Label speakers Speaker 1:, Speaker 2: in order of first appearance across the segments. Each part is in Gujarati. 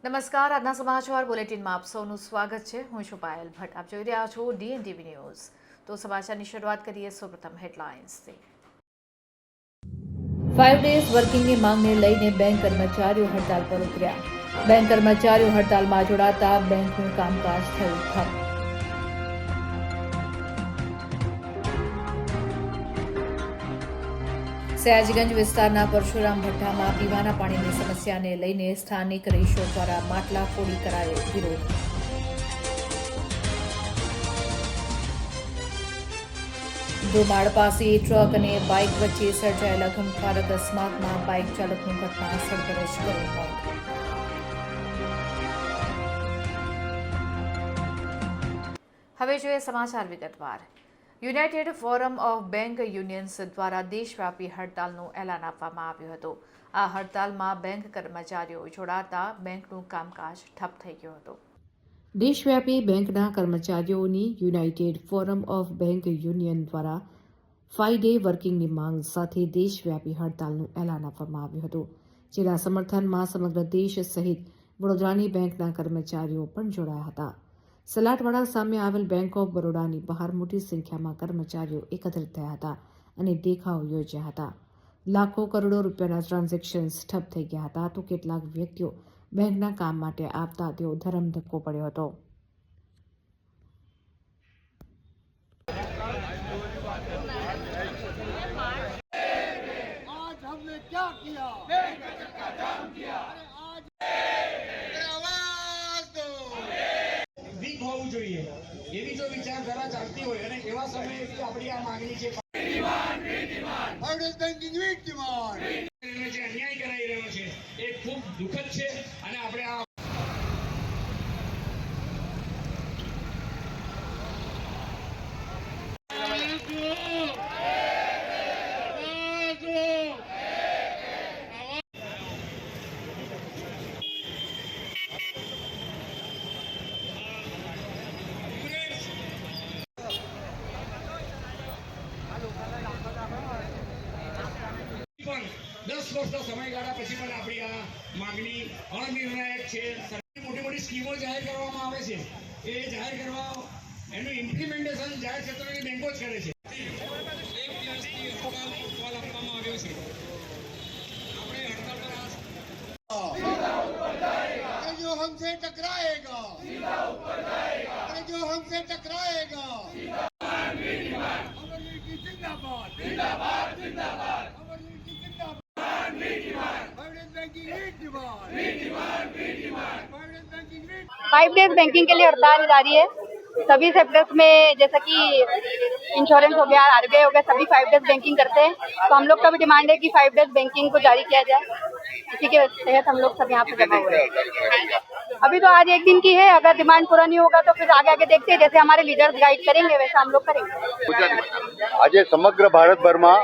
Speaker 1: નમસ્કાર, આજના સમાચાર બુલેટિનમાં આપ સૌનું સ્વાગત છે. હું છું પાયલ ભટ્ટ. આપ જોઈ રહ્યા છો DNTV ન્યૂઝ. તો સમાચારની શરૂઆત કરીએ સૌપ્રથમ હેડલાઇન્સથી. 5 ડેઝ વર્કિંગની માંગને લઈને બેંક કર્મચારીઓ હડતાલ પર ઉતર્યા. બેંક કર્મચારીઓ હડતાલમાં જોડાતા બેંકનું કામકાજ થયું ઠપ. સયાજીગંજ વિસ્તારના પરશુરામ ભઠ્ઠામાં પીવાના પાણીની સમસ્યાને લઈને સ્થાનિક રહીશો દ્વારા માટલા ફોડી કરાયો વિરોધ. ધોમાડ પાસે ટ્રક અને બાઇક વચ્ચે સર્જાયેલા ગમખ્વાર અકસ્માતમાં બાઇક ચાલકનું ઘટના સ્થળ પર જ કર્યું મોત. હવે જોઈએ સમાચાર વિગતવાર. United forum of bank unions દ્વારા દેશવ્યાપી હડતાલનું એલાન આપવામાં આવ્યું હતું. આ હડતાલમાં બેંક કર્મચારીઓ જોડાતા બેંકનું કામકાજ ઠપ થઈ ગયું હતું. દેશવ્યાપી બેંકના કર્મચારીઓની United forum of bank union દ્વારા 5 ડે વર્કિંગની માંગ સાથે દેશવ્યાપી હડતાલનું એલાન આપવામાં આવ્યું હતું. જેના સમર્થનમાં સમગ્ર દેશ સહિત વડોદરાની બેંકના કર્મચારીઓ પણ જોડાયા હતા. સલાટવાડા સામે આવેલ બેંક ઓફ બરોડાની બહાર મોટી સંખ્યામાં કર્મચારીઓ એકત્રિત થયા હતા અને દેખાવો યોજ્યા હતા. લાખો કરોડો રૂપિયાના ટ્રાન્ઝેક્શન્સ ઠપ થઈ ગયા હતા તો કેટલાક વ્યક્તિઓ બેંકના કામ માટે આપતા તેઓ ધરમધક્કો પડ્યો હતો.
Speaker 2: आज हमने क्या किया?
Speaker 3: વીક હોવું જોઈએ એવી જો વિચારધારા ચાલતી હોય અને એવા સમયે આપણી આ માંગણી છે
Speaker 2: બેંકિંગ વીક ડિમાન્ડ
Speaker 3: જે અન્યાય કરાઈ રહ્યો છે એ ખૂબ દુઃખદ છે અને આપણે આ પણ 10 વર્ષના સમયગાળા પછી પણ આપણી આ માંગણી અનિર્ણાયક છે. મોટી મોટી સ્કીમો જાહેર કરવામાં આવે છે એ જાહેર કરવા એનું ઇમ્પ્લિમેન્ટેશન જાહેર ક્ષેત્રની બેંકો જ કરે છે. એક દિવસથી કોલ આપવામાં આવ્યો છે. આપણે હડતાલ પર
Speaker 2: जो हमसे टकराएगा सीधा ऊपर जाएगा और जो हमसे टकराएगा अमर लीग की जिंदाबाद जिंदाबाद जिंदाबाद अमर लीग की जिंदाबाद private banking week demand private banking week
Speaker 4: 5 days banking के लिए हड़ताल जारी है. सभी सेक्टर्स में जैसा कि इंश्योरेंस हो गया, आरबीआई हो गया, सभी 5 डेज बैंकिंग करते हैं. तो हम लोग का भी डिमांड है कि 5 डेज बैंकिंग को जारी किया जाए. इसी के तहत हम लोग सब यहाँ पे जमा हुए हैं. अभी तो आज एक दिन की है. अगर डिमांड पूरा नहीं होगा तो फिर आगे आगे देखते हैं. जैसे हमारे लीडर्स गाइड करेंगे वैसा हम लोग करेंगे.
Speaker 5: આજે સમગ્ર ભારતભરમાં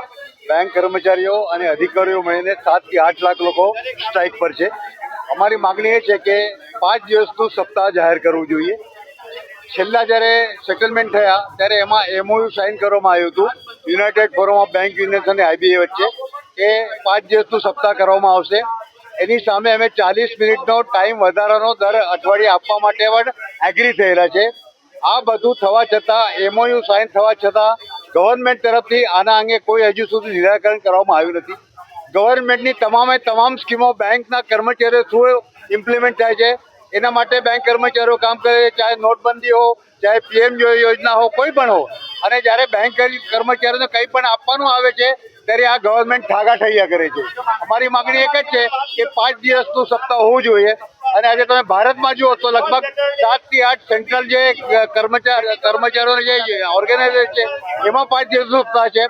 Speaker 5: બેંક કર્મચારીઓ અને અધિકારીઓ મળીને 7 થી 8 લાખ લોકો સ્ટ્રાઇક પર છે. અમારી માગણી એ છે કે 5 દિવસનું સપ્તાહ જાહેર કરવું જોઈએ. છેલ્લા જ્યારે સેટલમેન્ટ થયા ત્યારે એમાં MOU સાઇન કરવામાં આવ્યું હતું United forum of bank unions અને IBA વચ્ચે કે 5 દિવસનું સપ્તાહ કરવામાં આવશે. એની સામે અમે 40 મિનિટનો ટાઈમ વધારાનો દર અઠવાડિયે આપવા માટે પણ એગ્રી થયેલા છે. આ બધું થવા છતાં MOU સાઇન થવા છતાં ગવર્મેન્ટ તરફથી આના અંગે કોઈ હજુ સુધી નિરાકરણ કરવામાં આવ્યું નથી. ગવર્મેન્ટની તમામ સ્કીમો બેંકના કર્મચારીઓ થ્રુ ઇમ્પ્લિમેન્ટ થાય છે. એના માટે બેંક કર્મચારીઓ કામ કરે છે, ચાહે નોટબંધી હો, ચાહે PM યોજના હો, કોઈ પણ હો. અને જ્યારે બેંક કર્મચારીઓને કંઈ પણ આપવાનું આવે છે ત્યારે આ ગવર્મેન્ટ ઠાગા ઠૈયા કરે છે. અમારી માગણી એક જ છે કે 5 દિવસનું સપ્તાહ હોવું જોઈએ. અને આજે તમે ભારતમાં જુઓ તો લગભગ 7 થી 8 સેન્ટ્રલ જે કર્મચારીઓને જે ઓર્ગેનાઇઝેશન છે એમાં 5 દિવસનું સપ્તાહ છે.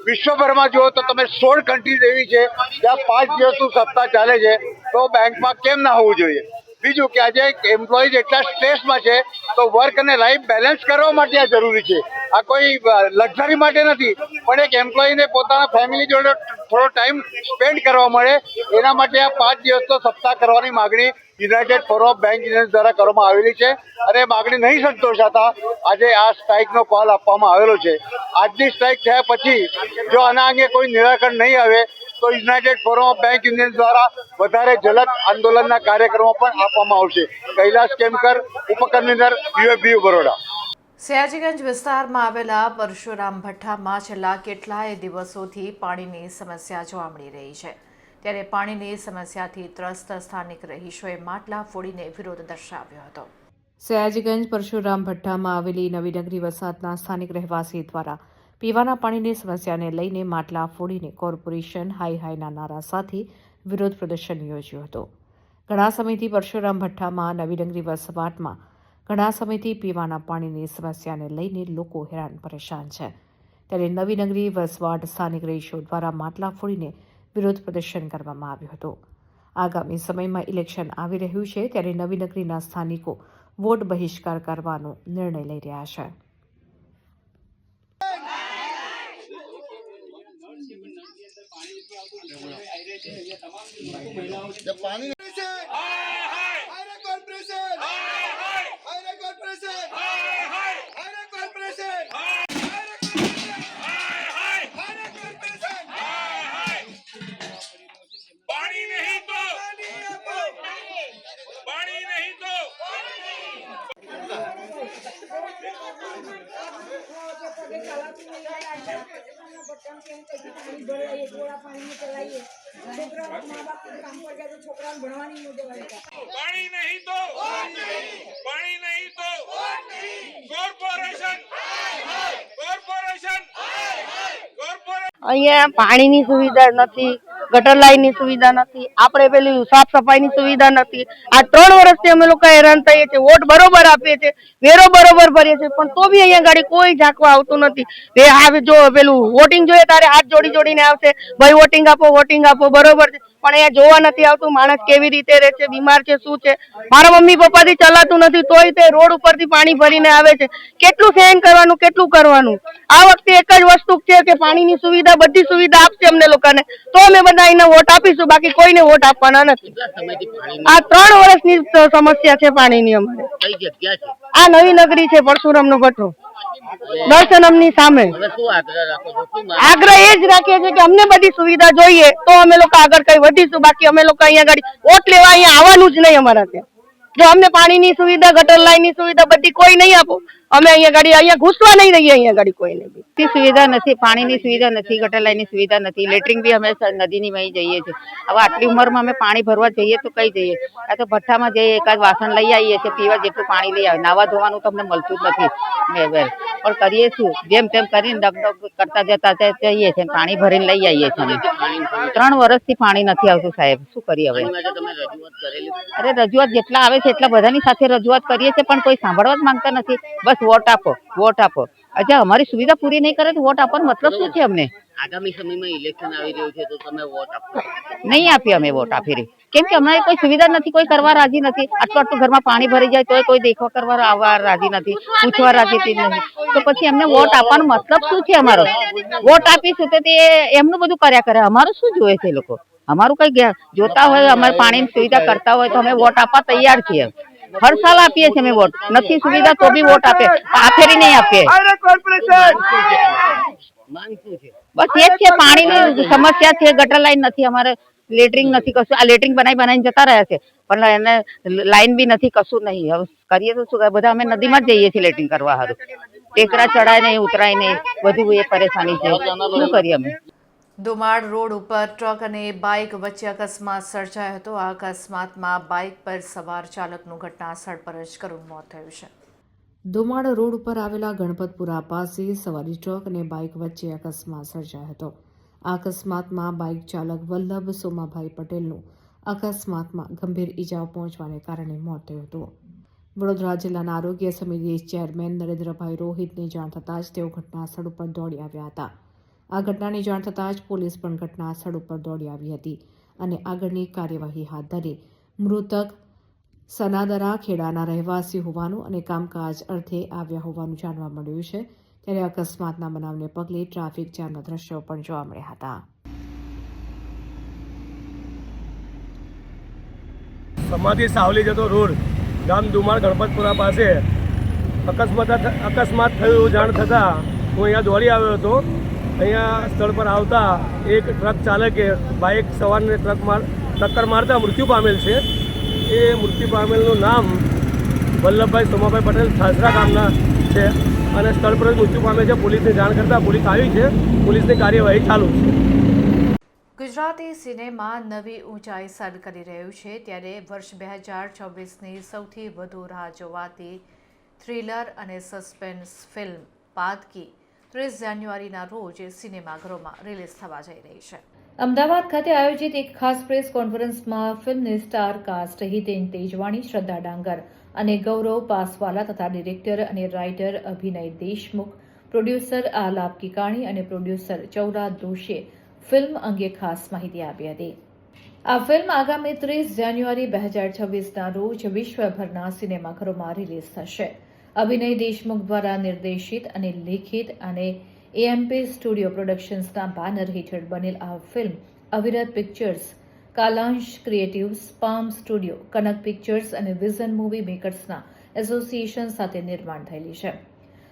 Speaker 5: વિશ્વભરમાં જુઓ તો તમે 16 કન્ટ્રીઝ એવી છે જ્યાં 5 દિવસનું સપ્તાહ ચાલે છે. તો બેંકમાં કેમ ના હોવું જોઈએ? બીજું કે આજે એમ્પ્લોઈઝ એટલા સ્ટ્રેસમાં છે તો વર્ક અને લાઈફ બેલેન્સ કરવા માટે આ જરૂરી છે. આ કોઈ લક્ઝરી માટે નથી, પણ એક એમ્પ્લોયીને પોતાના ફેમિલી જોડે થોડો ટાઈમ સ્પેન્ડ કરવા મળે એના માટે આ 5 દિવસનો સપ્તાહ કરવાની માગણી United forum of bank unions દ્વારા કરવામાં આવેલી છે. અને માગણી નહીં સંતોષાતા આજે આ સ્ટ્રાઇકનો કોલ આપવામાં આવેલો છે. આજની સ્ટ્રાઇક થયા પછી જો આના અંગે કોઈ નિરાકરણ નહીં આવે તો United forum of bank union દ્વારા વધારે જલદ આંદોલનના કાર્યક્રમો પણ આપવામાં આવશે. કૈલાશ કેમકર, ઉપકન્વીનર, UFBU બરોડા.
Speaker 1: સયાજીગંજ વિસ્તારમાં આવેલા પરશુરામ ભઠ્ઠામાં છેલ્લા કેટલાય દિવસોથી પાણીની સમસ્યા જોવા મળી રહી છે. ત્યારે પાણીની સમસ્યાથી ત્રસ્ત સ્થાનિક રહીશોએ માટલા ફોડીને વિરોધ દર્શાવ્યો હતો. સયાજીગંજ પરશુરામ ભઠ્ઠામાં આવેલી નવીનગરી વસાહતના સ્થાનિક રહેવાસી દ્વારા પીવાના પાણીની સમસ્યાને લઈને માટલા ફોડીને કોર્પોરેશન હાઈ હાઈના નારા સાથે વિરોધ પ્રદર્શન યોજ્યું હતું. ઘણા સમયથી પરશુરામ ભઠ્ઠામાં નવીનગરી વસવાટમાં ઘણા સમયથી પીવાના પાણીની સમસ્યાને લઈને લોકો હેરાન પરેશાન છે. ત્યારે નવીનગરી વસવાટ સ્થાનિક રહીશો દ્વારા માટલા ફોડીને વિરોધ પ્રદર્શન કરવામાં આવ્યું હતું. આગામી સમયમાં ઇલેક્શન આવી રહ્યું છે ત્યારે નવીનગરીના સ્થાનિકો વોટ બહિષ્કાર કરવાનો નિર્ણય લઈ રહ્યા છે.
Speaker 6: અહીંયા પાણીની સુવિધા નથી, ગટર લાઈનની સુવિધા નથી, આપણે પેલી સાફ સફાઈની સુવિધા નથી. આ 3 વર્ષથી અમે લોકો હેરાન થઈએ છીએ. વોટ બરોબર આપીએ છીએ, વેરો બરોબર ભરીએ છીએ, પણ તો બી અહીંયા ગાડી કોઈ ઝાંકવા આવતું નથી. એ હવે જો પેલું વોટિંગ જોઈએ ત્યારે હાથ જોડીને આવશે, ભાઈ વોટિંગ આપો બરોબર છે, પણ અહીંયા જોવા નથી આવતું. માણસ કેવી રીતે રહે છે, બીમાર છે, શું છે. મારા મમ્મી પપ્પાથી ચલાતું નથી તોય તે રોડ ઉપરથી પાણી ભરીને આવે છે. કેટલું સહન કરવાનું, કેટલું કરવાનું. આ વખતે એક જ વસ્તુ છે કે પાણીની સુવિધા, બધી સુવિધા આપશે અમને લોકોને તો અમે બધા એને વોટ આપીશું, બાકી કોઈને વોટ આપવાના નથી. આ 3 વર્ષની સમસ્યા છે પાણીની અમારે. આ નવી નગરી છે, પરશુરામનો ભઠ્ઠો, દર્શનમની સામે. આગ્રહ એ જ રાખીએ છીએ કે અમને બધી સુવિધા જોઈએ તો અમે લોકો આગળ કઈ વધીશું, બાકી અમે લોકો અહીંયા ગાડી વોટ લેવા અહીંયા આવવાનું જ નહીં અમારા ત્યાં. જો અમને પાણીની સુવિધા, ગટર લાઈનની સુવિધા બધી કોઈ નહીં આપો, અમે અહીંયા ઘૂસવા નહીં દઈએ અહીંયા ગાડી કોઈને બી. સુવિધા નથી, પાણીની સુવિધા નથી, ગટર લાઈનની સુવિધા નથી, લેટરિંગ બી અમે નદીની વહી જઈએ છીએ. હવે આટલી ઉંમરમાં અમે પાણી ભરવા જઈએ તો કઈ જઈએ? આ તો ભઠ્ઠામાં જઈએ, એકાદ વાસણ લઈ આવીએ છીએ, પીવા જેટલું પાણી લઈ આવે. નાવા ધોવાનું તો અમને મળતું જ નથી. પણ કરીએ શું, જેમ તેમ કરીને ડગડગ કરતા જતા જઈએ છીએ, પાણી ભરીને લઈ આવીએ છીએ. 3 વર્ષથી પાણી નથી આવતું સાહેબ, શું કરીએ હવે? અરે રજૂઆત જેટલા આવે છે એટલા બધાની સાથે રજૂઆત કરીએ છીએ, પણ કોઈ સાંભળવા જ માંગતા નથી. બસ વોટ આપો. અચ્છા, અમારી સુવિધા પૂરી નહીં કરે તો વોટ આપવાનો મતલબ શું છે અમને? આગામી સમયમાં ઇલેક્શન આવી રહ્યું છે તો તમે વોટ આપો? નહીં આપીએ અમે વોટ આપી રહી, કેમ કે અમારે કોઈ સુવિધા નથી, કોઈ કરવા રાજી નથી. આટલું ઘરમાં પાણી ભરી જાય તો કોઈ દેખવા કરવા આવવા રાજી નથી, પૂછવા રાજી નથી. તો પછી એમને વોટ આપવાનો મતલબ શું છે અમારો? વોટ આપીશું તો તે એમનું બધું કર્યા કરે, અમારું શું જોયે છે લોકો? અમારું કઈ જોતા હોય, અમારે પાણીની સુવિધા કરતા હોય તો અમે વોટ આપવા તૈયાર છીએ. હર સાલ આપીએ છીએ અમે વોટ. નથી સુવિધા તો બી વોટ આપે, આ ફેરી નહીં આપીએ. બસ એ જ છે, પાણીની સમસ્યા છે, ગટર લાઈન નથી, અમારે લેટરિંગ નથી, કશું. આ લેટરિંગ બનાવીને જતા રહ્યા છે, પણ એને લાઈન બી નથી, કશું નહીં. હવે કરીએ તો શું? બધા અમે નદીમાં જ જઈએ છીએ લેટરિંગ કરવા સારું. ટેકરા ચડાય નહીં, ઉતરાય નહીં, બધું એ પરેશાની છે. શું કરીએ અમે?
Speaker 1: દુમાડ રોડ ઉપર ટ્રક અને બાઇક વચ્ચે અકસ્માત સર્જાયો હતો. આ અકસ્માતમાં બાઇક પર સવાર ચાલકનું ઘટના સ્થળ પર જ કરુણ મોત થયું છે. દુમાડ રોડ ઉપર આવેલા ગણપતપુરા પાસે સવારી ટ્રક અને બાઇક વચ્ચે અકસ્માત સર્જાયો હતો. આ અકસ્માતમાં બાઇક ચાલક વલ્લભ સોમાભાઈ પટેલનું અકસ્માતમાં ગંભીર ઇજાઓ પહોંચવાને કારણે મોત થયું હતું. વડોદરા જિલ્લાના આરોગ્ય સમિતિ ચેરમેન નરેન્દ્રભાઈ રોહિતને જાણ થતાં જ તેઓ ઘટના સ્થળ ઉપર દોડી આવ્યા હતા. આ ઘટનાની જાણ થતાં જ પોલીસ પણ ઘટના સ્થળ ઉપર દોડી આવી હતી અને આગળની કાર્યવાહી હાથ ધરી. મૃતક સનાદરા ખેડાના રહેવાસી હોવાનું અને કામકાજ અર્થે આવ્યા હોવાનું જાણવા મળ્યું છે. ત્યારે અકસ્માતના બનાવને પગલે ટ્રાફિક જામના દ્રશ્યો પણ જોવા મળ્યા હતા.
Speaker 7: સમાધિ સાવલી જતો રોડ ગામ દુમાળ ગણપતપુરા પાસે અકસ્માત થયું જાણ થતાં હું અહીંયા દોડી આવ્યો હતો. અહીંયા સ્થળ પર આવતા એક ટ્રક ચાલકે બાઇક સવારને ટક્કર મારતા મૃત્યુ પામેલ છે. એ મૃત્યુ પામેલનું નામ વલ્લભભાઈ સોમાભાઈ પટેલ સાસરા ગામના છે અને સ્થળ પર જ મૃત્યુ પામે છે. પોલીસને જાણ કરતાં પોલીસ આવી છે. પોલીસની કાર્યવાહી ચાલુ છે.
Speaker 1: ગુજરાતી સિનેમા નવી ઊંચાઈ સર કરી રહ્યું છે ત્યારે વર્ષ 2026ની સૌથી વધુ રાહ જોવાતી થ્રિલર અને સસ્પેન્સ ફિલ્મ પાતકી 30 જાન્યુઆરીના રોજ સિનેમાઘરોમાં રિલીઝ થવા જઈ રહી છે. અમદાવાદ ખાતે આયોજિત એક ખાસ પ્રેસ કોન્ફરન્સમાં ફિલ્મની સ્ટાર કાસ્ટ હિતેન તેજવાણી, શ્રદ્ધા ડાંગર અને ગૌરવ પાસવાલા તથા ડિરેક્ટર અને રાઇટર અભિનય દેશમુખ, પ્રોડ્યુસર આલાપ કિકાણી અને પ્રોડ્યુસર ચૌરા દોશીએ ફિલ્મ અંગે ખાસ માહિતી આપી હતી. આ ફિલ્મ આગામી 30 જાન્યુઆરી 2026ના રોજ વિશ્વભરના સિનેમાઘરોમાં રિલીઝ થશે. અભિનય દેશમુખ દ્વારા નિર્દેશિત અને લેખિત અને એએમપી સ્ટુડિયો પ્રોડક્શન્સના બેનર હેઠળ બનેલ આ ફિલ્મ અવિરત પિક્ચર્સ, કાલાંશ ક્રિએટિવ્સ, પામ સ્ટુડિયો, કનક પિક્ચર્સ અને વિઝન મૂવી મેકર્સના એસોસિએશન સાથે નિર્માણ થયેલી છે.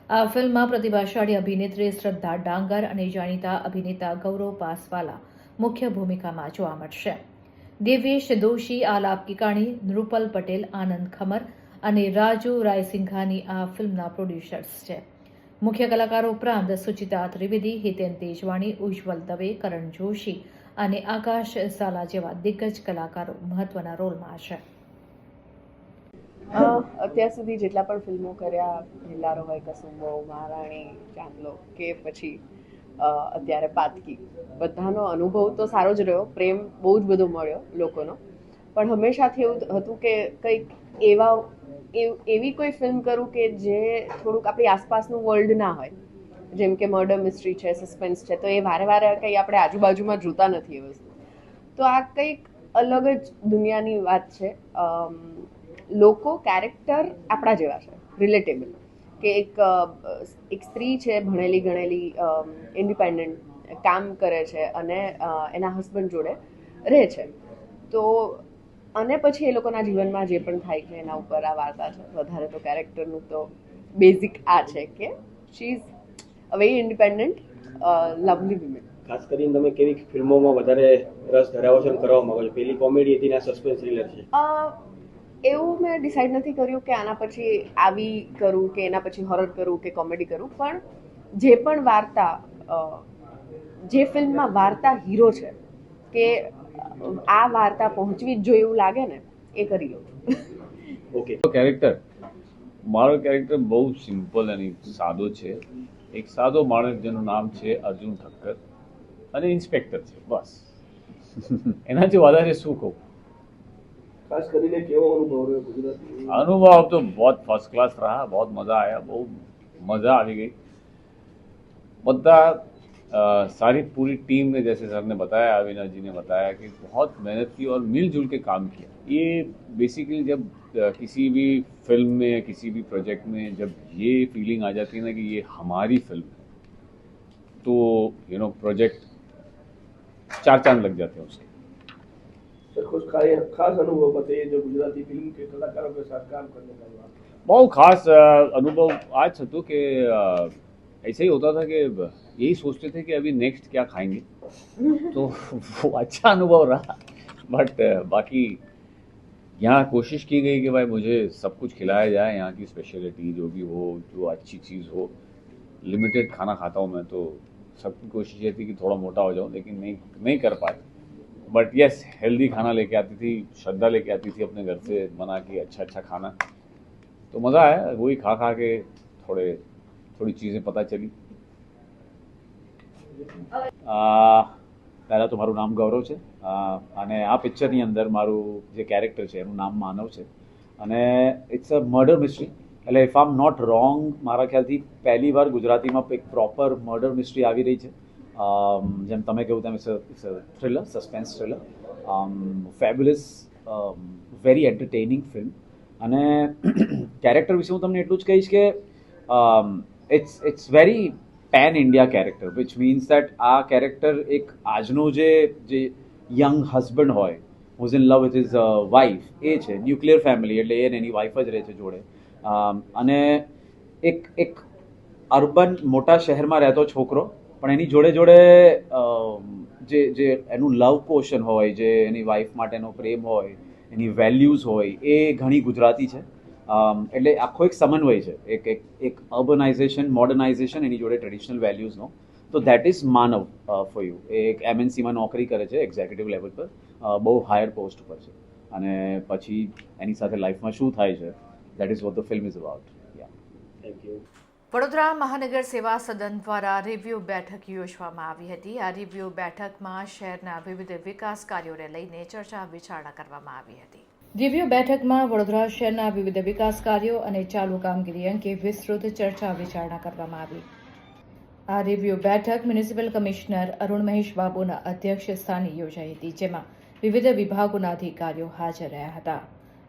Speaker 1: આ ફિલ્મમાં પ્રતિભાશાળી અભિનેત્રી શ્રદ્ધા ડાંગર અને જાણીતા અભિનેતા ગૌરવ પાસવાલા મુખ્ય ભૂમિકામાં જોવા મળશે. દેવેશ દોશી, આલાપ કિકાણી, નૃપલ પટેલ, આનંદ ખમર અને રાજુ રાયસિંઘાની આ ફિલ્મના પ્રોડ્યુસર્સ છે. મુખ્ય કલાકારો ઉપરાંત સુચિતા ત્રિવેદી, હિતેન તેજવાણી, ઉજ્જવલ દવે, કરણ જોશી અને આકાશ ઝાલા જેવા દિગ્ગજ કલાકારો મહત્વના રોલમાં છે.
Speaker 8: અત્યાર સુધી જેટલા પણ ફિલ્મો કર્યા, હિલ્લારો હોય, કસુંબો, મહારાણી, ચાંદલો કે પછી અત્યારે પાતકી, બધાનો અનુભવ તો સારો જ રહ્યો. પ્રેમ બહુ જ બધો મળ્યો લોકોનો, પણ હંમેશાથી એવું હતું કે કંઈક એવી કોઈ ફિલ્મ કરું કે જે થોડુંક આપણી આસપાસનું વર્લ્ડ ના હોય. જેમ કે મર્ડર મિસ્ટ્રી છે, સસ્પેન્સ છે, તો એ વારે વારે કંઈ આપણે આજુબાજુમાં જોતા નથી એ વસ્તુ. તો આ કંઈક અલગ જ દુનિયાની વાત છે. લોકો કેરેક્ટર આપણા જેવા છે, રિલેટેબલ, કે એક સ્ત્રી છે, ભણેલી ગણેલી, ઇન્ડિપેન્ડન્ટ, કામ કરે છે અને એના હસબન્ડ જોડે રહે છે. તો અને પછી એ લોકોના જીવનમાં જે પણ થાય છે એના ઉપર આ વાર્તા છે. વધારે તો કેરેક્ટરનું તો બેઝિક આ છે કે she is a very independent lovely women.
Speaker 9: ખાસ કરીને તમે કેવી ફિલ્મોમાં વધારે રસ ધરાવો છો અને કરવા માંગો છો? પેલી કોમેડી હતી ને સસ્પેન્સ થ્રિલર છે.
Speaker 8: એવું મેં ડિસાઇડ નથી કર્યું કે આના પછી આવી કરું કે એના પછી હોરર કરું કે કોમેડી કરું, પણ જે પણ વાર્તા, જે ફિલ્મમાં વાર્તા હીરો છે કે આ વાર્તા પહોંચવી જ જોઈએ એવું લાગે ને, એ કરી લઉં.
Speaker 9: ઓકે.
Speaker 10: મારો કેરેક્ટર બહુ સિમ્પલ અને સાદો છે. એક સાદો માણસ જેનું નામ છે અર્જુન ઠક્કર અને ઇન્સ્પેક્ટર છે, બસ. એનાથી વધારે શું કહું?
Speaker 9: ખાસ કરીને કેવો અનુભવ રહ્યો ગુજરાતી?
Speaker 10: अनुभव तो बहुत फर्स्ट क्लास रहा, बहुत मज़ा आया, बहुत मज़ा आ गई. બધા सारी पूरी टीम ने, जैसे सर ने बताया, अविनाश जी ने बताया कि बहुत मेहनत की और मिलजुल के काम किया. ये बेसिकली जब किसी भी फिल्म में या किसी भी प्रोजेक्ट में जब ये फीलिंग आ जाती है ना कि ये हमारी फिल्म है, तो प्रोजेक्ट 4 चांद लग जाते हैं उसके.
Speaker 9: सर कुछ खास अनुभव बताइए जो गुजराती फिल्म के कलाकारों के साथ काम करने का हुआ.
Speaker 10: बहुत खास अनुभव आज હતો કે ऐसे ही होता था कि यही सोचते थे कि अभी नेक्स्ट क्या खाएंगे, तो वो अच्छा अनुभव रहा. बट बाकी यहाँ कोशिश की गई कि भाई मुझे सब कुछ खिलाया जाए, यहाँ की स्पेशलिटी जो भी हो, जो अच्छी चीज़ हो. लिमिटेड खाना खाता हूँ मैं, तो सबकी कोशिश ये थी कि थोड़ा मोटा हो जाऊँ, लेकिन नहीं कर पाए. बट यस, हेल्दी खाना लेके आती थी, श्रद्धा लेके आती थी अपने घर से बना के अच्छा खाना, तो मज़ा आया. वही खा के થોડી ચીઝે પતા ચલી. પહેલાં તો મારું નામ ગૌરવ છે અને આ પિક્ચરની અંદર મારું જે કેરેક્ટર છે એનું નામ માનવ છે અને ઇટ્સ અ મર્ડર મિસ્ટ્રી. એટલે if I am not wrong, મારા ખ્યાલથી પહેલી વાર ગુજરાતીમાં એક પ્રોપર મર્ડર મિસ્ટ્રી આવી રહી છે. જેમ તમે કહ્યું તેમ it's a thriller, suspense thriller, fabulous, very entertaining film. અને કેરેક્ટર વિશે હું તમને એટલું જ કહીશ કે it's very pan India character, which means that આ કેરેક્ટર એક આજનો જે યંગ હસબન્ડ હોય, who is in love with his wife, એ છે. ન્યુક્લિયર ફેમિલી, એટલે એ એની વાઇફ જ રહે છે જોડે. અને એક અર્બન મોટા શહેરમાં રહેતો છોકરો, પણ એની જોડે જોડે જે એનું લવ પોર્શન હોય, જે એની વાઈફ માટેનો પ્રેમ હોય, એની વેલ્યુઝ હોય, એ ઘણી ગુજરાતી છે. એટલે આખો એક સમન્વય છે, એક અર્બનાઇઝેશન, મોડર્નાઇઝેશન, એની જોડે ટ્રેડિશનલ વેલ્યુઝનો. તો that is Manav for you. એ એક MNCમાં નોકરી કરે છે, એક્ઝિક્યુટિવ લેવલ પર, બહુ હાયર પોસ્ટ પર છે, અને પછી એની સાથે લાઈફમાં શું થાય છે, that is what the film is about.
Speaker 9: Thank you.
Speaker 1: Vadodara મહાનગર સેવા સદન દ્વારા રિવ્યુ બેઠક યોજવામાં આવી હતી. આ રિવ્યુ બેઠકમાં શહેરના વિવિધ વિકાસ કાર્યોને લઈને ચર્ચા વિચારણા કરવામાં આવી હતી. રિવ્યુ બેઠકમાં વડોદરા શહેરના વિવિધ વિકાસ કાર્યો અને ચાલુ કામગીરી અંગે વિસ્તૃત ચર્ચા વિચારણા કરવામાં આવી. આ રિવ્યુ બેઠક મ્યુનિસિપલ કમિશનર અરુણ મહેશ બાબુના અધ્યક્ષ સ્થાને યોજાઈ હતી, જેમાં વિવિધ વિભાગોના અધિકારીઓ હાજર રહ્યા હતા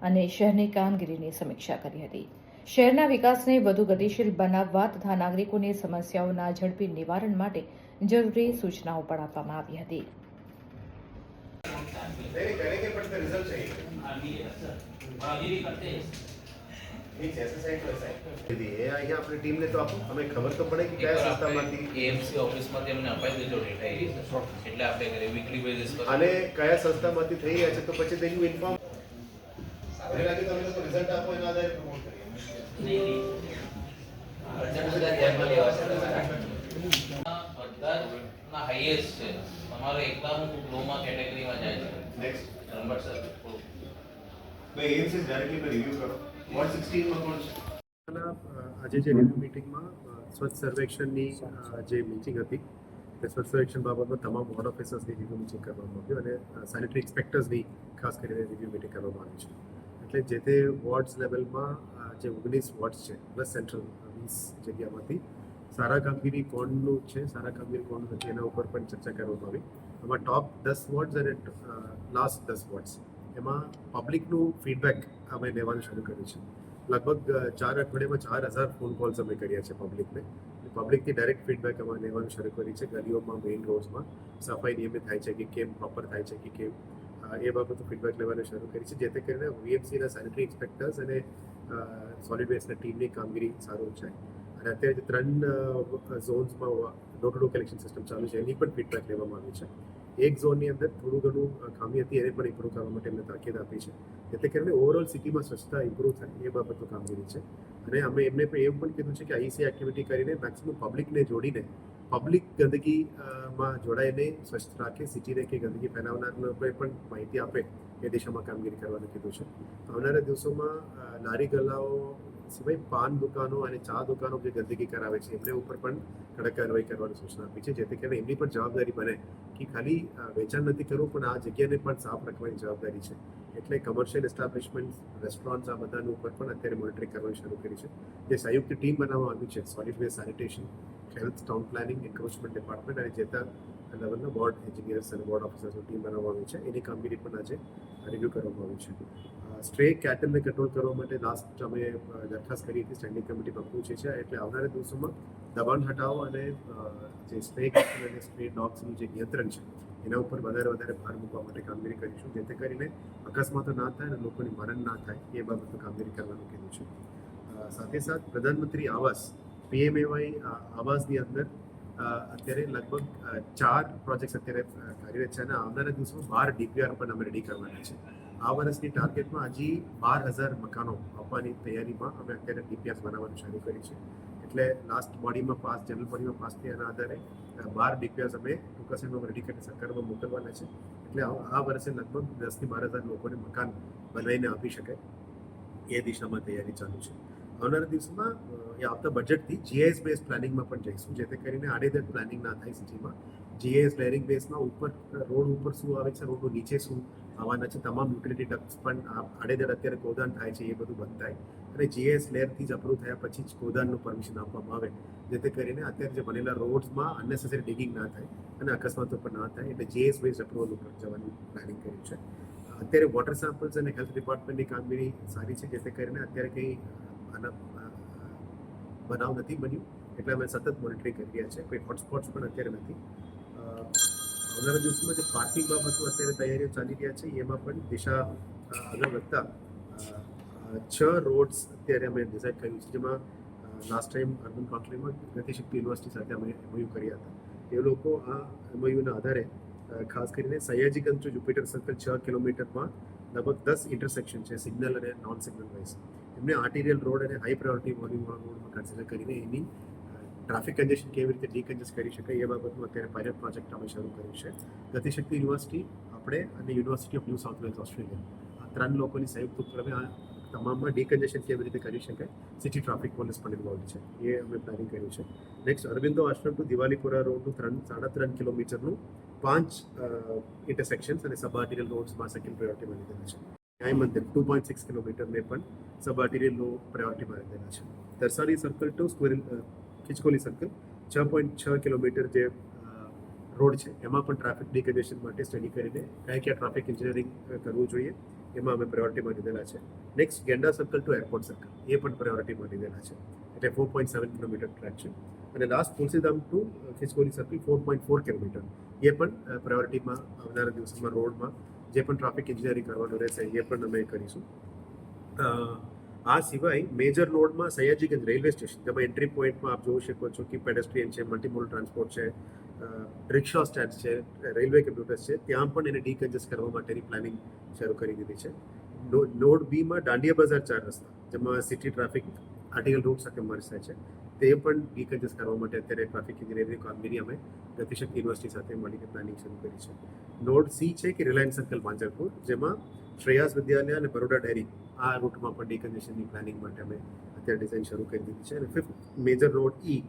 Speaker 1: અને શહેરની કામગીરીની સમીક્ષા કરી હતી. શહેરના વિકાસને વધુ ગતિશીલ બનાવવા તથા નાગરિકોની સમસ્યાઓના ઝડપી નિવારણ માટે જરૂરી સૂચનાઓ પણ આપવામાં આવી હતી.
Speaker 11: અહીંયા આપણી ટીમને તો આપો, અમે ખબર તો પડે કે કયા સંસ્થામાંથી
Speaker 12: એએમસી ઓફિસમાંથી અમને અપાઈ દેજો ડેટા એ રીતે, એટલે આપણે ઘરે વીકલી બેઝિસ પર
Speaker 11: અને કયા સંસ્થામાંથી થઈ રહ્યા છે તો પછી તે યુ ઇન્ફોર્મ. મને લાગે તમે લોકો રિઝલ્ટ આપો એના આધારે પ્રમોટ કરીએ.
Speaker 12: બધાના હાઈએસ્ટ છે, તમારો એકદમ લોમાં કેટેગરીમાં જાય છે.
Speaker 11: નેક્સ્ટ
Speaker 12: નંબર સર
Speaker 11: ભાઈ એમ્સ ડાયરેક્ટલી પર રિવ્યુ કરો. 116 માં કોણ છે?
Speaker 13: આજે જે રિવ્યુ મિટિંગમાં સ્વચ્છ સર્વેક્ષણની જે મિટિંગ હતી, તે સ્વચ્છ સર્વેક્ષણ બાબતમાં તમામ વોર્ડ ઓફિસર્સની રિવ્યુ મિટિંગ કરવામાં આવ્યું અને સેનિટરી ઇન્સ્પેક્ટર્સની ખાસ કરીને રિવ્યુ મિટિંગ કરવામાં આવી છે. એટલે જે તે વોર્ડ્સ લેવલમાં જે 19 વોર્ડ્સ છે પ્લસ સેન્ટ્રલ 20 જગ્યામાંથી સારા કામગીરી કોણનું છે, સારા કામગીરી કોણનું નથી, એના ઉપર પણ ચર્ચા કરવામાં આવી. આમાં ટોપ 10 વોર્ડ્સ અને લાસ્ટ 10 વોર્ડ્સ એમાં પબ્લિકનું ફીડબેક અમે લેવાનું શરૂ કર્યું છે. લગભગ 4 અઠવાડિયામાં 4000 ફોન કોલ્સ અમે કર્યા છે પબ્લિકને. પબ્લિકથી ડાયરેક્ટ ફીડબેક અમે લેવાનું શરૂ કરી છે. ગલીઓમાં, મેઇન રોડ્સમાં સફાઈ નિયમિત થાય છે કે કેમ, પ્રોપર થાય છે કે કેમ, એ બાબતો ફીડબેક લેવાનું શરૂ કરી છે, જેથી કરીને VMCના સેનિટરી ઇન્સ્પેક્ટર્સ અને સોલિડ વેસ્ટના ટીમની કામગીરી સારું થાય. અને અત્યારે જે 3 ઝોન્સમાં door to door collection system ચાલુ છે, એની પણ ફીડબેક લેવામાં આવી છે. એક ઝોનની અંદર થોડું ઘણું ખામી હતી, એને પણ ઇમ્પ્રૂવ કરવા માટે એમને તાકીદ આપી છે, જેથી કરીને ઓવરઓલ સિટીમાં સ્વચ્છતા ઇમ્પ્રૂવ થાય એ બાબતનું કામગીરી છે. અને અમે એમને પણ એવું પણ કીધું છે કે IEC એક્ટિવિટી કરીને મેક્સિમમ પબ્લિકને જોડીને પબ્લિક ગંદકીમાં જોડાઈને સ્વચ્છ રાખે, સિટીને કે ગંદકી ફેલાવનારને પણ માહિતી આપે એ દિશામાં કામગીરી કરવાનું કીધું છે. આવનારા દિવસોમાં લારી ગલ્લાઓ સિવાય પાન દુકાનો અને ચા દુકાનો જે ગંદકી કરાવે છે એમને ઉપર પણ કડક કાર્યવાહી કરવાની સૂચના આપી છે, જેથી કરીને એમની પણ જવાબદારી બને કે ખાલી વેચાણ નથી કરવું પણ આ જગ્યાને પણ સાફ રાખવાની જવાબદારી છે. એટલે કમર્શિયલ એસ્ટાબ્લિશમેન્ટ, રેસ્ટોરન્ટ્સ, આ બધાનું ઉપર પણ અત્યારે મોનિટરિંગ કરવાની શરૂ કરી છે. જે સંયુક્ત ટીમ બનાવવામાં આવી છે, solid waste sanitation, health, town planning, encroachment department અને જે તે લેવલના બોર્ડ એન્જિનિયર્સ અને બોર્ડ ઓફિસર્સની ટીમ બનાવવામાં આવી છે. એની કામગીરી પણ આજે રિવ્યૂ કરવામાં આવી છે. સ્ટ્રે કેટલને કંટ્રોલ કરવા માટે લાસ્ટ અમે દરખાસ્ત કરી હતી, સ્ટેન્ડિંગ કમિટીમાં પૂછે છે. એટલે આવનારા દિવસોમાં દબાણ હટાવો અને જે સ્ટ્રે કેટલ અને સ્ટ્રે ડોગ્સનું જે નિયંત્રણ છે એના ઉપર વધારે ભાર મૂકવા માટે કામગીરી કરીશું, જેથી કરીને અકસ્માતો ના થાય અને લોકોની મરણ ના થાય એ બાબતનું કામગીરી કરવાનું કીધું છે. સાથે સાથ પ્રધાનમંત્રી આવાસ PMAY આવાસની અંદર અત્યારે લગભગ 4 પ્રોજેક્ટ્સ અત્યારે કાર્યરત છે અને આવનારા દિવસોમાં 12 DPR પણ અમે રેડી કરવાના છે. આ વર્ષની ટાર્ગેટમાં હજી 12000 મકાનો આપવાની તૈયારીમાં અમે અત્યારે DPRs બનાવવાનું શરૂ કરી છે. એટલે લાસ્ટ બોડીમાં પાસ, જનરલ બોડીમાં પાસ થયાના આધારે 12 DPRs અમે ટૂંકા સમયમાં રેડી કરીને સરકારમાં મોકલવાના છે. એટલે આ વર્ષે લગભગ 10 થી 12000 લોકોને મકાન બનાવીને આપી શકાય એ દિશામાં તૈયારી ચાલુ છે. આવનારા દિવસોમાં આવતા બજેટથી GIS બેઝ પ્લાનિંગમાં પણ જઈશું, જેથી કરીને આડેધડ પ્લાનિંગ ના થાય સિટીમાં. GIS લેરિંગ બેઝમાં ઉપર રોડ ઉપર શું આવે છે, રોડનું નીચે શું આવવાના છે, તમામ યુટિલિટી ડક્ટ્સ પણ આડેધડ અત્યારે કોદાન થાય છે એ બધું બંધ થાય અને GIS લેયરથી જ અપ્રૂવ થયા પછી જ કોદાનનું પરમિશન આપવામાં આવે, જેથી કરીને અત્યારે જે બનેલા રોડ્સમાં અનનેસેસરી ડિગિંગ ના થાય અને અકસ્માતો પણ ના થાય. એટલે GIS બેઝ અપ્રુવલ ઉપર જવાનું પ્લાનિંગ કર્યું છે. અત્યારે વોટર સેમ્પલ્સ અને હેલ્થ ડિપાર્ટમેન્ટની કામગીરી સારી છે, જેથી કરીને અત્યારે કંઈ બનાવ નથી બન્યું, એટલે અમે સતત મોનિટરિંગ કરી રહ્યા છીએ. કોઈ હોટસ્પોટ્સ પણ અત્યારે નથી. આવનારા દિવસોમાં જે પાર્કિંગ બાબતો અત્યારે તૈયારીઓ ચાલી રહ્યા છે એમાં પણ દિશા આગળ વધતા 6 રોડ્સ અત્યારે અમે ડિસાઇડ કર્યું છે, જેમાં last time urban કાઉન્સિલમાં Gatishakti university સાથે અમે MOU કર્યા હતા. એ લોકો આ MOUના આધારે ખાસ કરીને સયાજીગંજ ટુ જુપિટર સર્કલ 6 કિલોમીટરમાં લગભગ 10 ઇન્ટરસેક્શન છે સિગ્નલ અને નોન સિગ્નલ વાઇઝ. એમને આર્ટિરિયલ રોડ અને હાઈ પ્રાયોરિટી મોર્નિંગ રોડમાં કન્સિડર કરીને એની ટ્રાફિક કન્જેશન કેવી રીતે ડીકન્જેસ્ટ કરી શકાય એ બાબતનું અત્યારે પાયલટ પ્રોજેક્ટ અમે શરૂ કર્યું છે. ગતિશક્તિ યુનિવર્સિટી, આપણે અને university of New South Wales Australia, આ 3 લોકોની સંયુક્ત ઉપક્રમે આ તમામમાં ડીકન્જેશન કેવી રીતે કરી શકાય, સિટી ટ્રાફિક પોલીસ પણ ઇન્વોલ્વ છે, એ અમે પ્લાનિંગ કર્યું છે. નેક્સ્ટ, અરવિંદો આશ્રમ ટુ દિવાલીપુરા રોડનું 3.5 કિલોમીટરનું 5 ઇન્ટરસેક્શન્સ અને સબ આર્ટિરિયલ રોડ્સમાં સેકન્ડ પ્રાયોરિટીમાં લીધેલા છે. ન્યાય મંદિર 2.6 કિલોમીટરને પણ સબ આર્ટિરિયલ પ્રાયોરિટીમાં લીધેલા છે. Tarsali circle to Khichkoli circle 6.6 kilometre જે રોડ છે એમાં પણ ટ્રાફિક ડીકન્જેશન માટે સ્ટડી કરીને ક્યાં ટ્રાફિક એન્જિનિયરિંગ કરવું જોઈએ એમાં અમે પ્રાયોરિટીમાં લીધેલા છે. નેક્સ્ટ, ગેંડા સર્કલ ટુ એરપોર્ટ સર્કલ, એ પણ પ્રાયોરિટીમાં લીધેલા છે, એટલે 4.7 કિલોમીટર ટ્રેક છે. અને last, Tulsidham to Khichkoli circle 4.4 kilometre, એ પણ પ્રાયોરિટીમાં આવનારા દિવસોમાં રોડમાં જે પણ ટ્રાફિક એન્જિનિયરિંગ કરવાનું રહેશે એ પણ અમે કરીશું. આ સિવાય મેજર રોડમાં સયાજીગંજ રેલવે સ્ટેશન, જેમાં એન્ટ્રી પોઈન્ટમાં આપ જોઈ શકો છો કે પેડેસ્ટ્રિયન છે, મલ્ટીમોડલ ટ્રાન્સપોર્ટ છે, રિક્ષા સ્ટેન્ડ છે, રેલવે કમ્પ્યુટર્સ છે, ત્યાં પણ એને ડીકન્જેસ્ટ કરવા માટેની પ્લાનિંગ શરૂ કરી દીધી છે. નોડ બીમાં દાંડિયા બજાર 4 રસ્તા, જેમાં સિટી ટ્રાફિક આર્ટિકલ રૂટ સાથે મર્જ થાય છે, તે પણ ડીકન્જેસ્ટ કરવા માટે અત્યારે ટ્રાફિક એન્જિનિયરિંગ કામગીરી અમે ગતિશક્તિ યુનિવર્સિટી સાથે મળીને પ્લાનિંગ શરૂ કરી છે. નોડ સી છે કે રિલાયન્સ સર્કલ માંજરપુર, જેમાં શ્રેયાસ વિદ્યાલય અને બરોડા ડેરી, આ રૂટમાં પણ ડીકન્જેશનની પ્લાનિંગ માટે અમે અત્યારે ડિઝાઇન શરૂ કરી દીધી છે. અને 5th મેજર રોડ ઈ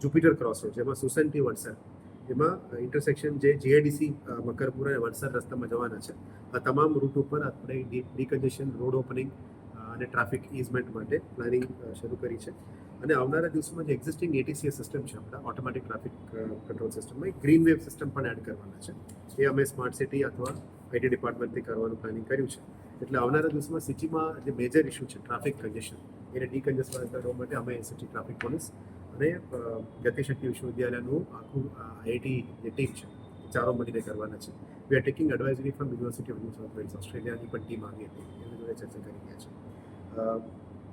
Speaker 13: જુપિટર ક્રોસ રોડ, જેમાં સુસન્ટી વલસાડ, એમાં ઇન્ટરસેક્શન જે GIDC મકરપુરા અને વલસાડ રસ્તામાં જવાના છે, આ તમામ રૂટ ઉપર આપણે ડીકન્જેશન, રોડ ઓપનિંગ અને ટ્રાફિક ઇઝમેન્ટ માટે પ્લાનિંગ શરૂ કરી છે. અને આવનારા દિવસોમાં જે એક્ઝિસ્ટિંગ ATCS સિસ્ટમ છે, આપણા ઓટોમેટિક ટ્રાફિક કંટ્રોલ સિસ્ટમમાં એક ગ્રીન વેવ સિસ્ટમ પણ એડ કરવાના છે. એ અમે સ્માર્ટ સિટી અથવા IT ડિપાર્ટમેન્ટથી કરવાનું પ્લાનિંગ કર્યું છે. એટલે આવનારા દિવસમાં સિટીમાં જે મેજર ઇસ્યુ છે ટ્રાફિક કન્જેશન, એને ડીકન્જેસ્ટ કરવા માટે અમે સિટી ટ્રાફિક પોલીસ અને ગતિશક્તિ વિશ્વવિદ્યાલયનું આખું IIT જે ટીમ છે એ ચારો મળીને કરવાના છે. We are taking advisory from university of New South Wales ઓસ્ટ્રેલિયાની પણ ટીમ આવી હતી, એની જોડે ચર્ચા કરી રહ્યા છે.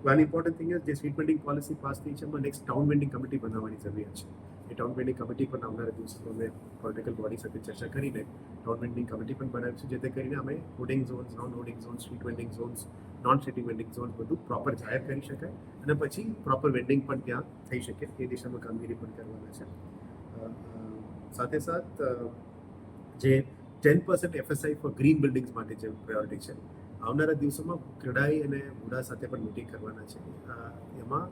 Speaker 13: વન ઇમ્પોર્ટન્ટ થિંગ ઇઝ જે સ્ટ્રીટ વેન્ડિંગ પોલિસી પાસ થઈ છે, એમાં નેક્સ્ટ ટાઉન વેન્ડિંગ કમિટી બનાવવાની જરૂરિયાત છે. એ ટાઉન વેન્ડિંગ કમિટી પણ આવનારા દિવસોમાં અમે પોલિટિકલ બોડી સાથે ચર્ચા કરીને ટાઉન વેન્ડિંગ કમિટી પણ બનાવીશું, જેથી કરીને અમે hoarding zones, non hoarding zones, street vending zones, non street vending zones બધું પ્રોપર જાહેર કરી શકાય અને પછી પ્રોપર વેન્ડિંગ પણ ત્યાં થઈ શકે એ દિશામાં કામગીરી પણ કરવાના છે. સાથે સાથ જે 10% FSI ફોર ગ્રીન બિલ્ડિંગ્સ માટે જે પ્રાયોરિટી છે, આવનારા દિવસોમાં ક્રડાઈ અને બુડા સાથે પણ મીટિંગ કરવાના છે. એમાં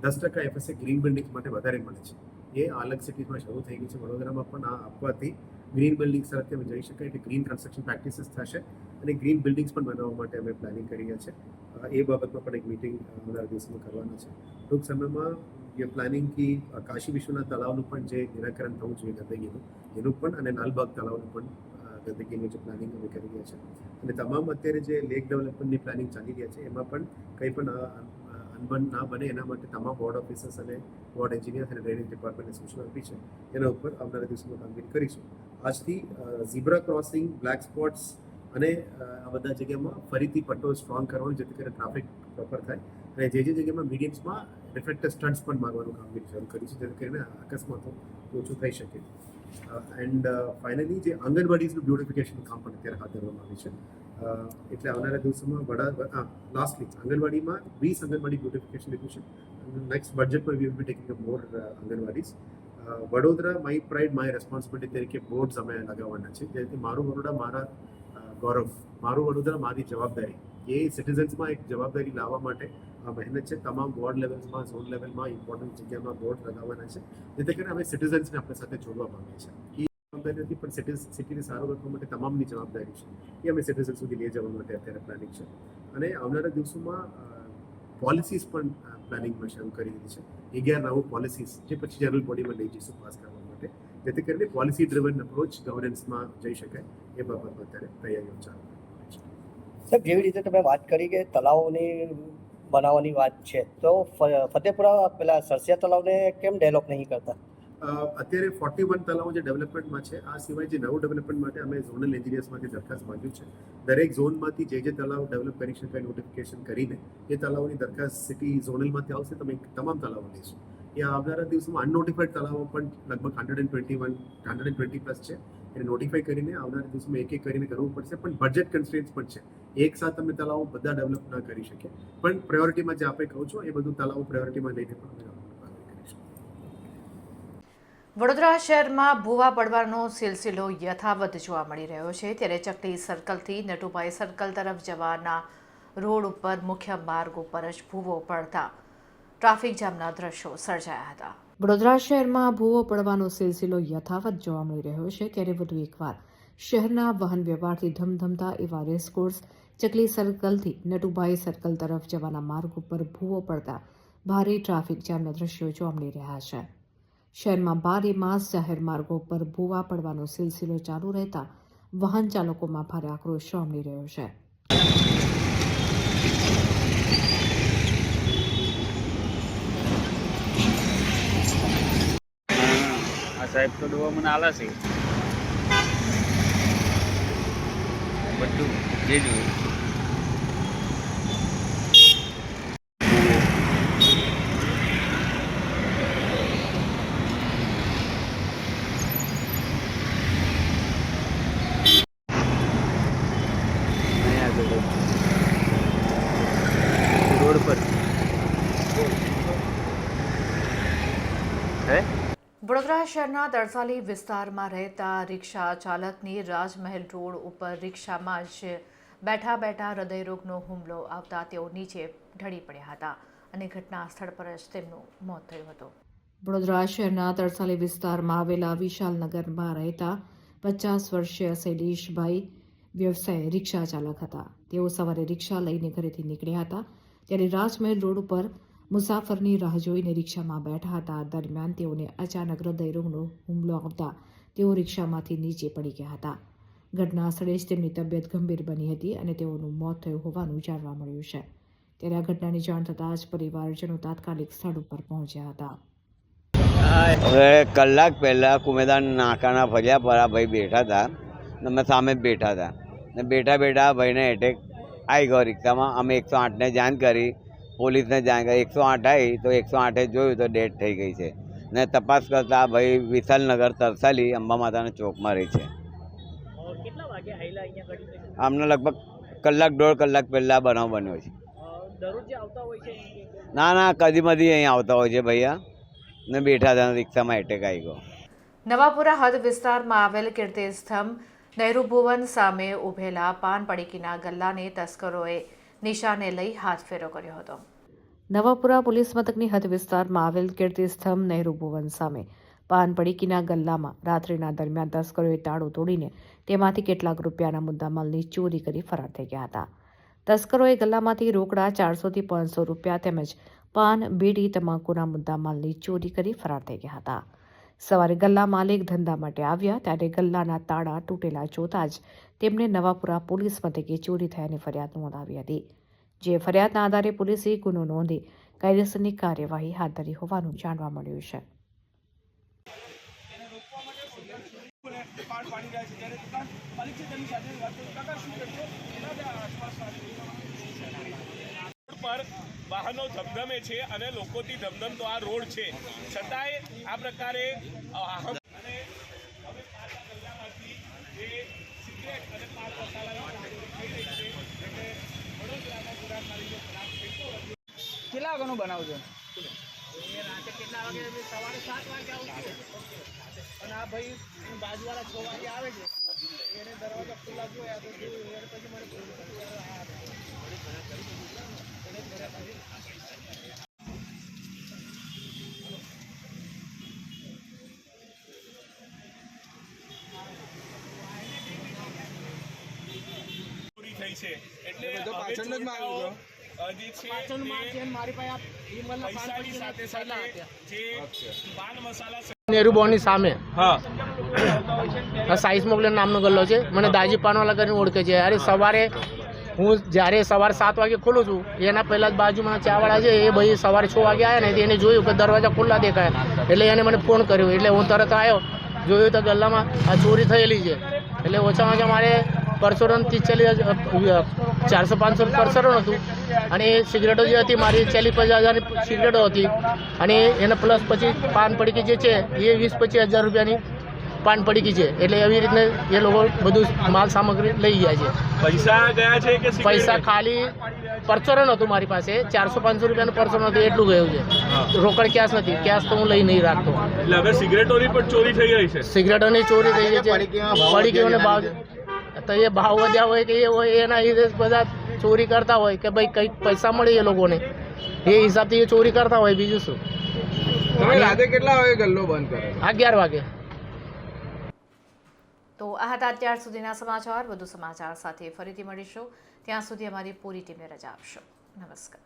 Speaker 13: 10% FSI ગ્રીન બિલ્ડિંગ્સ માટે વધારે મળે છે. એ અલગ સિટીઝમાં શરૂ થઈ ગઈ છે. વડોદરામાં પણ આ આપવાથી ગ્રીન બિલ્ડિંગ્સ તરફથી અમે જઈ શકાય, એટલે ગ્રીન કન્સ્ટ્રક્શન પ્રેક્ટિસીસ થશે અને ગ્રીન બિલ્ડિંગ્સ પણ બનાવવા માટે અમે પ્લાનિંગ કરી રહ્યા છે. એ બાબતમાં પણ એક મિટિંગ આવનારા દિવસમાં કરવાના છે. ટૂંક સમયમાં ये प्लानिंग की काशी विश्वनाथ તળાવનું પણ જે નિરાકરણ થવું જોઈએ ગંદકીનું, એનું પણ અને લાલબાગ તળાવનું પણ ગંદકીનું જે પ્લાનિંગ અમે કરી રહ્યા છે. અને તમામ અત્યારે જે લેક ડેવલપમેન્ટની પ્લાનિંગ ચાલી રહ્યા છે એમાં પણ કંઈ પણ અનબન ના બને એના માટે તમામ વોર્ડ ઓફિસર્સ અને વોર્ડ એન્જિનિયર્સ અને ડ્રેનેજ ડિપાર્ટમેન્ટને સૂચના આપી છે. એના ઉપર આવનારા દિવસોમાં કામગીરી કરીશું. આજથી ઝીબ્રા ક્રોસિંગ, બ્લેક સ્પોટ્સ અને આ બધા જગ્યામાં ફરીથી પટ્ટો સ્ટ્રોંગ કરવાનું, જેથી કરીને ટ્રાફિક પ્રોપર થાય. અને જે જગ્યામાં મીડિયમ્સમાં રિફ્લેક્ટર સ્ટન્ટ્સ પણ મારવાનું કામગીરી શરૂ કરી છે, જેથી કરીને અકસ્માતો ઓછું થઈ શકે. એન્ડ ફાઇનલી જે આંગણવાડીઝનું બ્યુટિફિકેશનનું કામ પણ અત્યારે હાથ ધરવામાં આવ્યું છે. એટલે આવનારા દિવસોમાં લાસ્ટલી આંગણવાડીમાં 20 આંગણવાડી બ્યુટિફિકેશન લીધું છે. નેક્સ્ટ બજેટમાં we will be taking up more anganwadis. Vadodara my pride my responsibility તરીકે બોર્ડ્સ અમે લગાવવાના છે, જેથી મારું બરોડા મારા ગૌરવ, મારું વડોદરા મારી જવાબદારી, એ સિટીઝન્સમાં એક જવાબદારી લાવવા માટે આ મહેનત છે. તમામ વોર્ડ લેવલ્સમાં, ઝોન લેવલમાં ઇમ્પોર્ટન્ટ જગ્યામાં બોર્ડ લગાવવાના છે, જેથી કરીને અમે સિટીઝન્સને આપણી સાથે જોડવા માંગીએ છીએ. એ જવાબદારી નથી, પણ સિટીને સારું રાખવા માટે તમામની જવાબદારી છે. એ અમે સિટીઝન સુધી લઈ જવા માટે અત્યારે પ્લાનિંગ છે. અને આવનારા દિવસોમાં પોલિસીસ પણ પ્લાનિંગમાં શરૂ કરી દીધી છે. 11 નવું પોલિસીસ જે પછી જનરલ બોડીમાં લઈ જઈશું પાસ કરવા માટે, જેથી કરીને પોલિસી ડ્રિવન અપ્રોચ ગવર્નન્સમાં જઈ શકાય એ બાબતમાં અત્યારે તૈયારીઓ ચાલુ છે.
Speaker 14: સાહેબ, જેવી રીતે તમે વાત કરી કે તળાવોની બનાવવાની વાત છે, તો ફતેપુરા પેલા સરસિયા તળાવને કેમ ડેવલપ નહીં કરતા?
Speaker 13: અત્યારે 41 તળાવો જે ડેવલપમેન્ટમાં છે. આ સિવાય જે નવું ડેવલપમેન્ટ માટે અમે ઝોનલ એન્જિનિયર્સમાંથી દરખાસ્ત માંગ્યું છે. દરેક ઝોનમાંથી જે તળાવ ડેવલપ કરી શકાય નોટિફિકેશન કરીને એ તળાવોની દરખાસ્ત સિટી ઝોનલમાંથી આવશે. તમે તમામ તળાવો લઈશું. એ આવનારા દિવસોમાં અનનોટિફાઈડ તળાવો પણ લગભગ 120 પ્લસ છે. એને નોટિફાઈ કરીને આવનારા દિવસોમાં એક કરીને કરવું પડશે, પણ બજેટ કન્સ્ટ્રેન્ટ્સ પણ છે. એક સાથે અમે તળાવો બધા ડેવલપ ના કરી શકીએ, પણ પ્રાયોરિટીમાં જે આપણે કહો છો એ બધું તળાવો પ્રાયોરિટીમાં લઈને પણ અમે કરીશું.
Speaker 1: વડોદરા શહેરમાં ભૂવા પડવાનો સિલસિલો યથાવત જોવા મળી રહ્યો છે. ત્યારે ચકલી સર્કલથી નટુભાઈ સર્કલ તરફ જવાના રોડ ઉપર મુખ્ય માર્ગ ઉપર જ ભૂવો પડતા ટ્રાફિક જામના દ્રશ્યો સર્જાયા હતા. વડોદરા શહેરમાં ભૂવો પડવાનો સિલસિલો યથાવત જોવા મળી રહ્યો છે. ત્યારે વધુ એકવાર શહેરના વાહન વ્યવહારથી ધમધમતા એવા રેસકોર્સ ચકલી સર્કલથી નટુભાઈ સર્કલ તરફ જવાના માર્ગ ઉપર ભૂવો પડતા ભારે ટ્રાફિક જામના દ્રશ્યો જોવા મળી રહ્યા છે. શહેરમાં 12 માસ જાહેર માર્ગો પર ભૂવા પડવાનો સિલસિલો ચાલુ રહેતા વાહન ચાલકોમાં ભારે આક્રોશ જોવા મળી રહ્યો છે.
Speaker 15: સાહેબ તો દવા મને આલા છે બધું જે જોયું. રોડ પર હે
Speaker 1: વડોદરા શહેરના તરસાલી વિસ્તારમાં રહેતા રિક્ષા ચાલકની રાજમહેલ રોડ ઉપર રિક્ષામાં જ બેઠા બેઠા હૃદયરોગનો હુમલો આવતા તેઓ નીચે ઢળી પડ્યા હતા અને ઘટના સ્થળ પર જ તેમનું મોત થયું હતું. વડોદરા શહેરના તરસાલી વિસ્તારમાં આવેલા વિશાલનગરમાં રહેતા 50 વર્ષીય શૈલેષભાઈ વ્યવસાય રિક્ષા ચાલક હતા. તેઓ સવારે રિક્ષા લઈને ઘરેથી નીકળ્યા હતા. ત્યારે રાજમહેલ રોડ ઉપર મુસાફરની રાહ જોઈને રિક્ષામાં બેઠા હતા. દરમિયાન તેઓને અચાનક હૃદયરોગનો હુમલો આવતા તેઓ રિક્ષામાંથી નીચે પડી ગયા હતા. ઘટના સ્થળે જ તેમની તબિયત ગંભીર બની હતી અને તેઓનું મોત થયું હોવાનું જાણવા મળ્યું છે. ત્યારે આ ઘટનાની જાણ થતાં જ પરિવારજનો તાત્કાલિક સ્થળ ઉપર પહોંચ્યા હતા.
Speaker 16: હવે કલાક પહેલાં કુમેદાન નાકાના ફર્યા પર આ ભાઈ બેઠા હતા, અમે સામે જ બેઠા હતા ને બેઠા ભાઈને એટેક આવી ગયો રિક્ષામાં. અમે 108ને જાણ કરી, પોલીસને જાણ કરી. 108 આવી તો 108એ જોયું તો ડેથ થઈ ગઈ છે ને તપાસ કરતા ભાઈ વિશાલનગર તરસાલી અંબા માતાના ચોકમાં રહી છે. આમને લગભગ કલાક 1.5 કલાક પહેલાં બનાવ બન્યો છે. ના કદી મધી અહીં આવતા હોય છે ભૈયા ને બેઠા હતા રિક્ષામાં એટેક આવી ગયો.
Speaker 1: નવાપુરા હદ વિસ્તારમાં આવેલ કીર્તિસ્તંભ નહેરુ ભુવન સામે ઉભેલા પાન પડીકીના ગલ્લાને તસ્કરોએ નિશાને લઈ હાથફેરો કર્યો હતો. નવાપુરા પોલીસ મથકની હદ વિસ્તારમાં આવેલ કીર્તિસ્તંભ નહેરુ ભુવન સામે પાન પડીકીના ગલ્લામાં રાત્રિના દરમિયાન તસ્કરોએ તાળું તોડીને તેમાંથી કેટલાક રૂપિયાના મુદ્દામાલની ચોરી કરી ફરાર થઈ ગયા હતા. તસ્કરોએ ગલ્લામાંથી રોકડા 400 થી 500 રૂપિયા તેમજ પાન, બીડી, તમાકુના મુદ્દામાલની ચોરી કરી ફરાર થઈ ગયા હતા. સવારે ગલ્લા માલિક ધંધા માટે આવ્યા ત્યારે ગલ્લાના તાળા તૂટેલા જોતા જ તેમને નવાપુરા પોલીસ મથકે ચોરી થયાની ફરિયાદ નોંધાવી હતી. જે ફરિયાદના આધારે પોલીસે ગુનો નોંધી કાયદેસરની કાર્યવાહી હાથ ધરી હોવાનું જાણવા મળ્યું છે.
Speaker 17: વાહનો ધમધમે છે અને લોકોથી ધમધમતો આ રોડ છે, છતાંય આ પ્રકારે
Speaker 15: કેટલા વાગ્યાનો બનાવ છે?
Speaker 2: કેટલા વાગે? સવારે 7 વાગે આવું અને આ ભાઈ બાજુવાળા 6 વાગે આવે છે. એને દરવાજા ખુલ્લા જોયા તો પછી
Speaker 17: ચોરી થઈ છે એટલે
Speaker 2: પાછળનો જ માર્ગ
Speaker 18: નેहरू ભવનની સામે સાઈસ મોગલર નામનો ગલ્લો છે. મને દાજી પાનવાલા કરીને ઓળખે છે. અરે સવારે હું જ્યારે સવારે 7 વાગે ખોલું છું એના પહેલાં જ બાજુમાં ચાવાળા છે એ ભાઈ સવારે 6 વાગે આવ્યા ને એને જોયું કે દરવાજા ખુલ્લા દેખાયા એટલે એને મને ફોન કર્યો. એટલે હું તરત આવ્યો, જોયું તો ગલ્લામાં આ ચોરી થયેલી છે. એટલે ઓછામાં ઓછા મારે પરસોરન 30-40 400-500 પરસોરન હતું અને સિગરેટો જે હતી મારી 40-50 હજારની સિગરેટો હતી અને એને પ્લસ પછી પાન પડીકી જે છે એ 20-25 હજાર રૂપિયાની પાન પડીકી છે. એટલે એવી રીતે એ લોકો બધું માલ સામગ્રી લઈ ગયા છે.
Speaker 17: પૈસા ગયા છે કે
Speaker 18: પૈસા ખાલી પરચોરન હતું મારી પાસે 400-500 રૂપિયાનું પરચોરન હતું એટલું ગયું છે. રોકડ કેશ નથી. કેશ તો હું લઈ નહીં રાખતો.
Speaker 17: એટલે હવે સિગરેટોની પણ ચોરી થઈ ગઈ છે.
Speaker 18: સિગરેટોની ચોરી થઈ ગઈ છે. પડીકીઓને ભાવ તો એ ભાવ વધ્યા હોય કે એ હોય એના લીધે બધા ચોરી કરતા હોય કે ભાઈ કંઈક પૈસા મળે એ લોકોને એ હિસાબથી એ ચોરી કરતા હોય. બીજું શું?
Speaker 15: રાતે કેટલા વાગે ગલ્લો બંધ કરે?
Speaker 18: 11 વાગે.
Speaker 1: તો આ હતા અત્યાર સુધીના સમાચાર. વધુ સમાચાર સાથે ફરીથી મળીશું. ત્યાં સુધી અમારી પૂરી ટીમને રજા આપશો. નમસ્કાર.